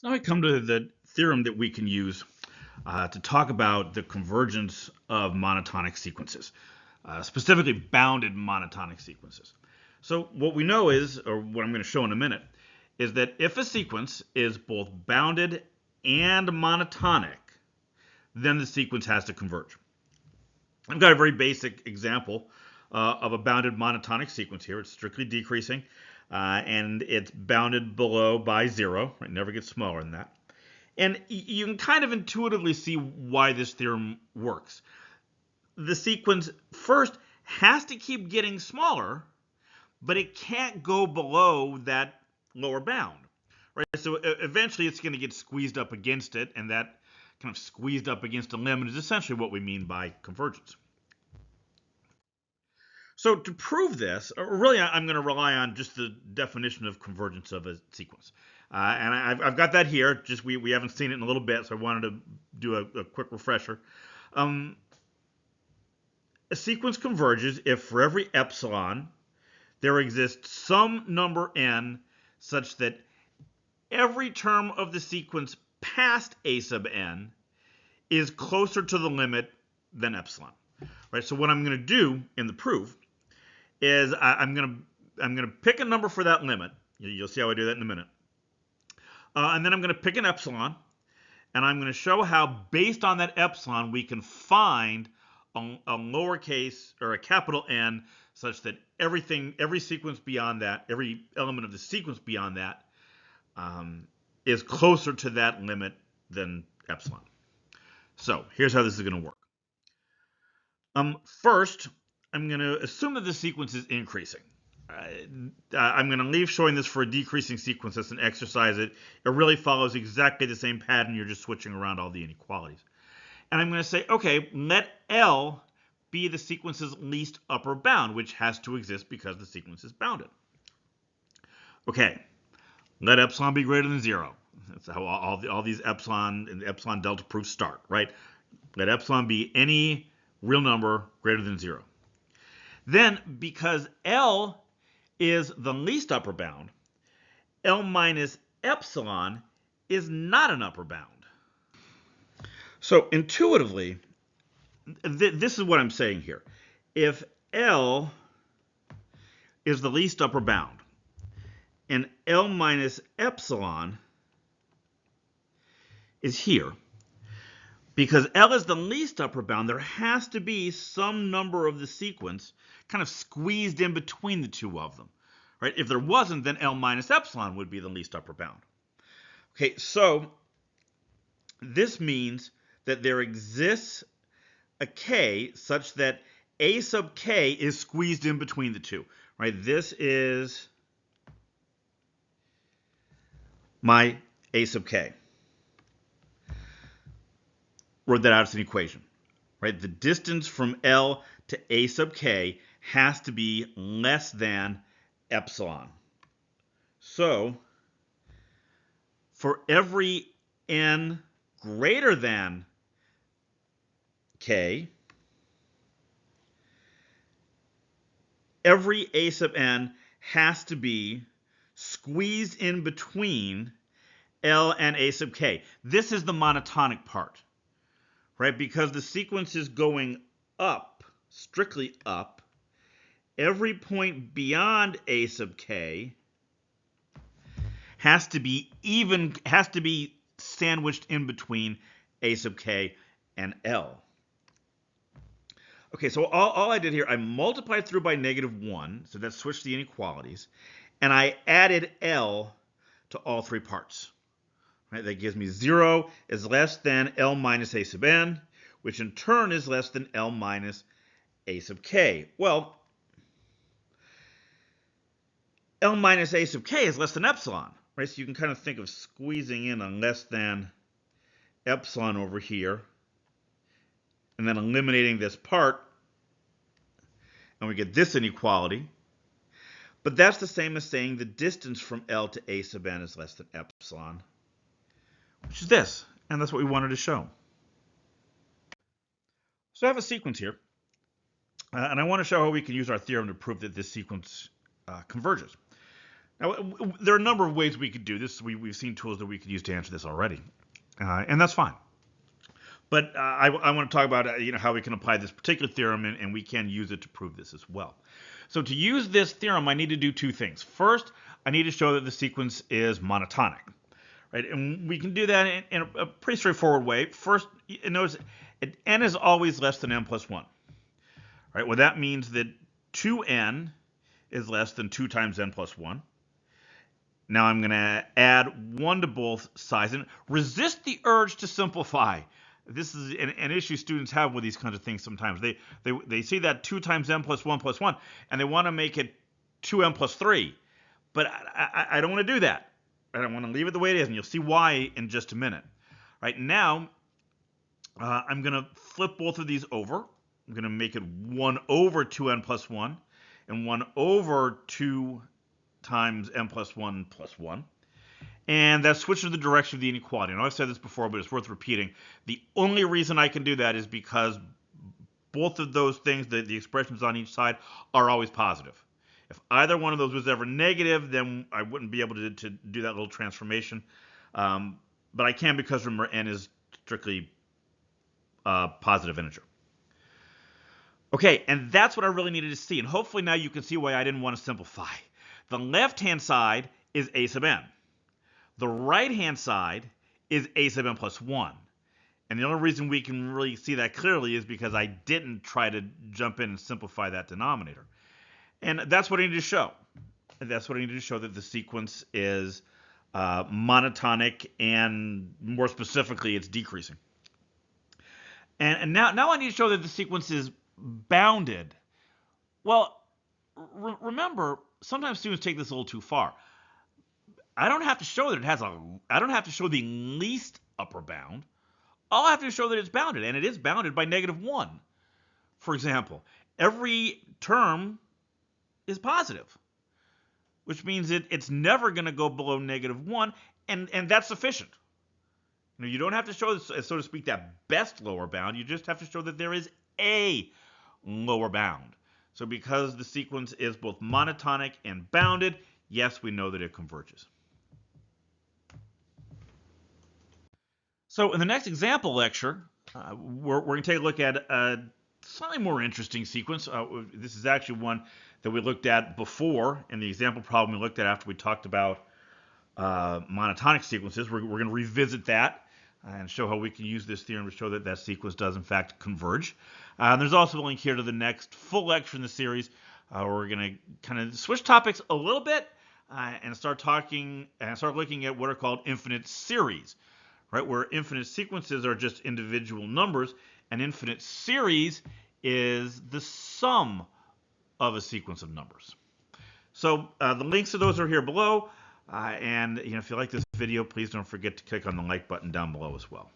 So now I come to the theorem that we can use to talk about the convergence of monotonic sequences, specifically bounded monotonic sequences. So what we know is, or what I'm going to show in a minute, is that if a sequence is both bounded and monotonic, then the sequence has to converge. I've got a very basic example of a bounded monotonic sequence here. It's strictly decreasing, and it's bounded below by 0. It never gets smaller than that. And you can kind of intuitively see why this theorem works. The sequence first has to keep getting smaller, but it can't go below that lower bound. Right? So eventually it's going to get squeezed up against it, and that kind of squeezed up against a limit is essentially what we mean by convergence. So to prove this, really I'm going to rely on just the definition of convergence of a sequence. And I've got that here, just we haven't seen it in a little bit, so I wanted to do a quick refresher. A sequence converges if for every epsilon there exists some number n such that every term of the sequence past a sub n is closer to the limit than epsilon. Right? So what I'm going to do in the proof is I'm going to pick a number for that limit. You'll see how I do that in a minute. And then I'm going to pick an epsilon, and I'm going to show how, based on that epsilon, we can find a lowercase or a capital N such that every sequence beyond that, every element of the sequence beyond that, is closer to that limit than epsilon. So here's how this is going to work. First, I'm going to assume that the sequence is increasing. I'm going to leave showing this for a decreasing sequence as an exercise. It really follows exactly the same pattern. You're just switching around all the inequalities. And I'm going to say, okay, let L be the sequence's least upper bound, which has to exist because the sequence is bounded. Okay, let epsilon be greater than 0. That's how all these epsilon and epsilon delta proofs start, right? Let epsilon be any real number greater than 0. Then, because L is the least upper bound, L minus epsilon is not an upper bound. So intuitively, this is what I'm saying here. If L is the least upper bound, and L minus epsilon is here, because L is the least upper bound, there has to be some number of the sequence kind of squeezed in between the two of them. Right? If there wasn't, then L minus epsilon would be the least upper bound. Okay, so this means that there exists a k such that a sub k is squeezed in between the two. Right? This is my a sub k. Wrote that out as an equation. Right? The distance from L to a sub k has to be less than epsilon. So for every n greater than k, every a sub n has to be squeezed in between L and a sub k. This is the monotonic part, right? Because the sequence is going up, strictly up, every point beyond a sub k has to be sandwiched in between a sub k and L. Okay, so all I did here, I multiplied through by -1, so that switched the inequalities, and I added L to all three parts. Right, that gives me 0 is less than L minus a sub n, which in turn is less than L minus a sub k. Well, L minus a sub k is less than epsilon, right? So you can kind of think of squeezing in a less than epsilon over here, and then eliminating this part, and we get this inequality. But that's the same as saying the distance from L to a sub n is less than epsilon, which is this, and that's what we wanted to show. So I have a sequence here, and I want to show how we can use our theorem to prove that this sequence converges. Now, there are a number of ways we could do this. We've seen tools that we could use to answer this already, and that's fine. But I want to talk about how we can apply this particular theorem, and we can use it to prove this as well. So to use this theorem, I need to do two things. First, I need to show that the sequence is monotonic, right? And we can do that in a pretty straightforward way. First, notice n is always less than n plus 1, right? Well, that means that 2n is less than 2 times n plus 1. Now I'm going to add 1 to both sides and resist the urge to simplify. This is an issue students have with these kinds of things sometimes. They see that 2 times n plus 1 plus 1, and they want to make it 2n plus 3. But I don't want to do that. I don't want to leave it the way it is, and you'll see why in just a minute. Right now, I'm going to flip both of these over. I'm going to make it 1 over 2n plus 1 and 1 over 2 times n plus 1 plus 1. And that switches the direction of the inequality. I know I've said this before, but it's worth repeating. The only reason I can do that is because both of those things, the expressions on each side, are always positive. If either one of those was ever negative, then I wouldn't be able to do that little transformation. But I can because, remember, n is strictly positive integer. Okay, and that's what I really needed to see. And hopefully now you can see why I didn't want to simplify. The left-hand side is a sub n. The right-hand side is a sub n plus 1. And the only reason we can really see that clearly is because I didn't try to jump in and simplify that denominator. And that's what I need to show. That's what I need to show, that the sequence is monotonic, and more specifically, it's decreasing. And now I need to show that the sequence is bounded. Well, remember, sometimes students take this a little too far. I don't have to show that it has I don't have to show the least upper bound. All I have to show that it's bounded, and it is bounded by -1. For example, every term is positive, which means it's never going to go below -1, and that's sufficient. You don't have to show, so to speak, that best lower bound. You just have to show that there is a lower bound. So because the sequence is both monotonic and bounded, yes, we know that it converges. So in the next example lecture, we're going to take a look at a slightly more interesting sequence. This is actually one that we looked at before in the example problem we looked at after we talked about monotonic sequences. We're going to revisit that and show how we can use this theorem to show that that sequence does in fact converge. There's also a link here to the next full lecture in the series where we're going to kind of switch topics a little bit and start looking at what are called infinite series, right? Where infinite sequences are just individual numbers, and infinite series is the sum of a sequence of numbers. So the links to those are here below. And if you like this video, please don't forget to click on the like button down below as well.